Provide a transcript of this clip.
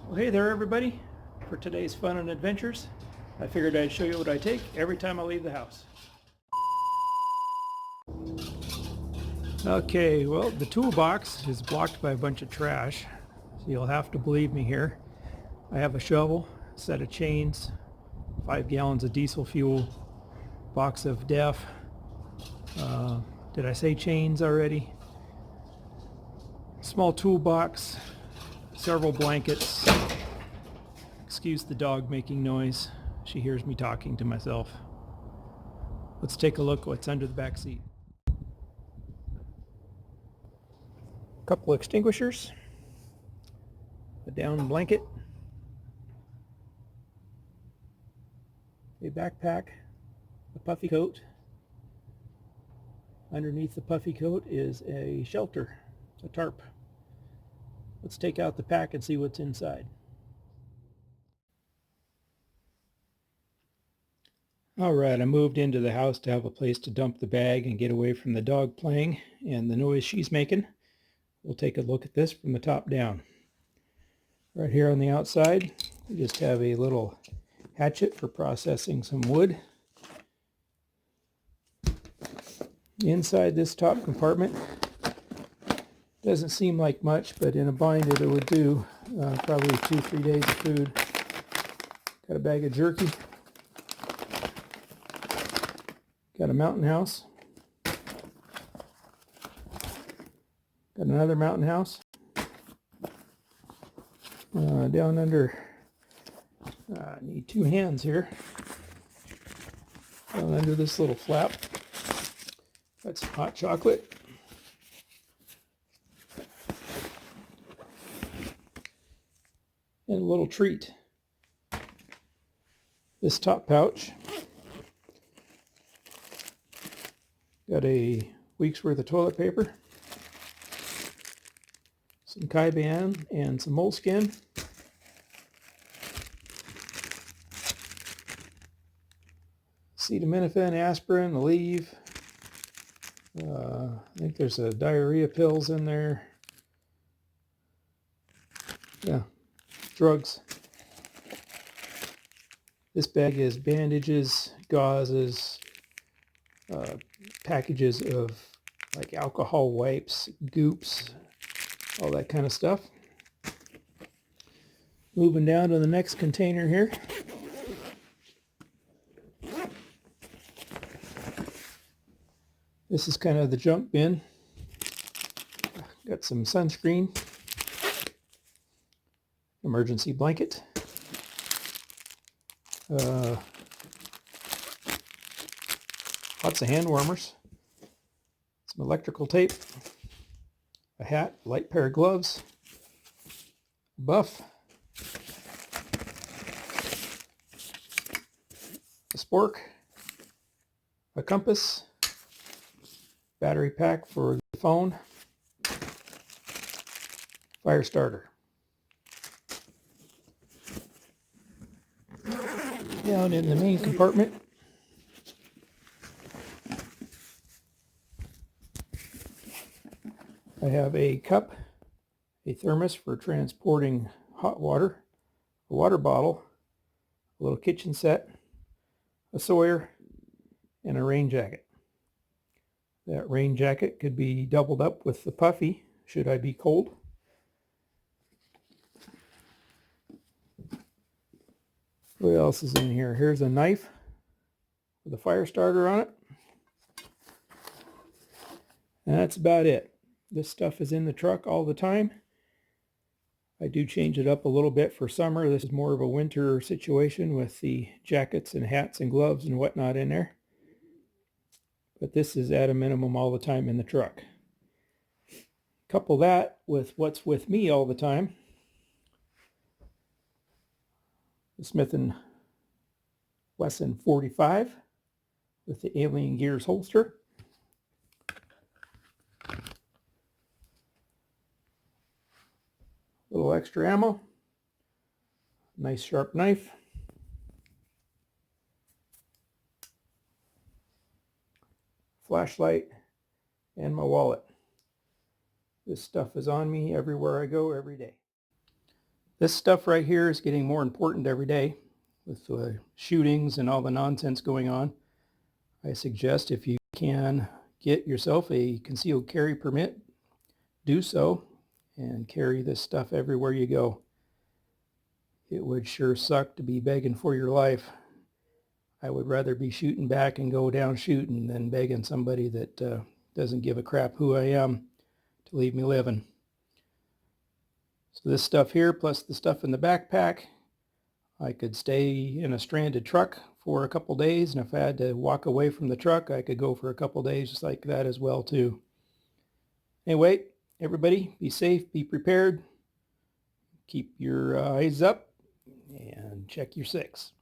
Well, hey there everybody. For today's fun and adventures, I figured I'd show you what I take every time I leave the house. Okay, well, the toolbox is blocked by a bunch of trash, so you'll have to believe me here. I have a shovel, a set of chains, 5 gallons of diesel fuel, box of def. Did I say chains already? Small toolbox, several blankets. Excuse the dog making noise. She hears me talking to myself. Let's take a look what's under the back seat. Couple extinguishers, a down blanket, a backpack, a puffy coat. Underneath the puffy coat is a shelter, a tarp. Let's take out the pack and see what's inside. Alright, I moved into the house to have a place to dump the bag and get away from the dog playing and the noise she's making. We'll take a look at this from the top down. Right here on the outside, we just have a little hatchet for processing some wood. Inside this top compartment, doesn't seem like much, but in a binder it would do probably 2-3 days of food. Got a bag of jerky. Got a Mountain House. Got another Mountain House. Down under, I need 2 hands here. Down under this little flap, got some hot chocolate. And a little treat. This top pouch got a week's worth of toilet paper, some Kaiban and some moleskin, acetaminophen, aspirin, Aleve. I think there's a diarrhea pills in there. Yeah, drugs. This bag is bandages, gauzes, packages of like alcohol wipes, goops, all that kind of stuff. Moving down to the next container here. This is kind of the junk bin. Got some sunscreen, emergency blanket, lots of hand warmers, some electrical tape, a hat, a light pair of gloves, a buff, a spork, a compass, battery pack for the phone, fire starter. Down in the main compartment, I have a cup, a thermos for transporting hot water, a water bottle, a little kitchen set, a Sawyer, and a rain jacket. That rain jacket could be doubled up with the puffy should I be cold. What else is in here? Here's a knife with a fire starter on it. And that's about it. This stuff is in the truck all the time. I do change it up a little bit for summer. This is more of a winter situation with the jackets and hats and gloves and whatnot in there. But this is at a minimum all the time in the truck. Couple that with what's with me all the time. The Smith & Wesson 45 with the Alien Gears holster. Little extra ammo. Nice sharp knife. Flashlight and my wallet. This stuff is on me everywhere I go every day. This stuff right here is getting more important every day with shootings and all the nonsense going on. I suggest if you can get yourself a concealed carry permit, do so and carry this stuff everywhere you go. It would sure suck to be begging for your life. I would rather be shooting back and go down shooting than begging somebody that doesn't give a crap who I am to leave me living. So this stuff here plus the stuff in the backpack, I could stay in a stranded truck for a couple days, and if I had to walk away from the truck, I could go for a couple days just like that as well too. Anyway, everybody be safe, be prepared, keep your eyes up, and check your six.